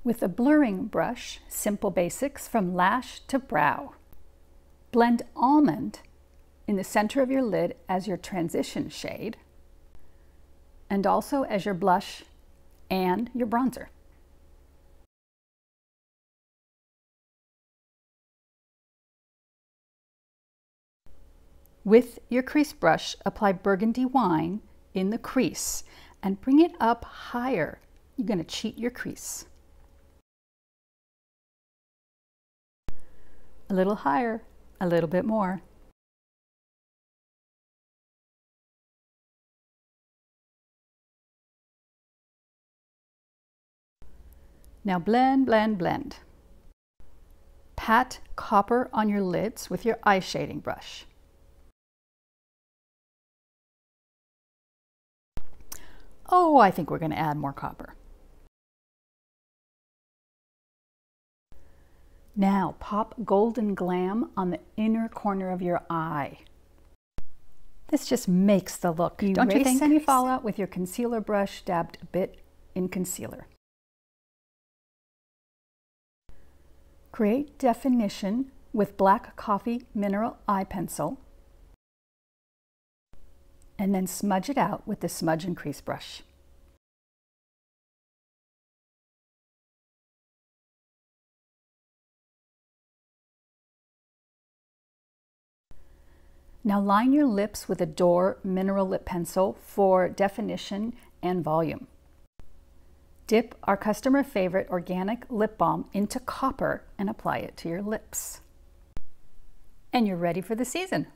With a blurring brush, simple basics from lash to brow. Blend Almond in the center of your lid as your transition shade, and also as your blush and your bronzer. With your crease brush, apply Burgundy Wine in the crease and bring it up higher. You're going to cheat your crease. A little higher, a little bit more. Now blend, blend, blend. Pat copper on your lids with your eye shading brush. Oh, I think we're going to add more copper. Now pop Golden Glam on the inner corner of your eye. This just makes the look, don't you think? Erase any fallout with your concealer brush dabbed a bit in concealer. Create definition with Black Coffee Mineral Eye Pencil, and then smudge it out with the smudge and crease brush. Now line your lips with Adore Mineral Lip Pencil for definition and volume. Dip our customer favorite organic lip balm into copper and apply it to your lips. And you're ready for the season.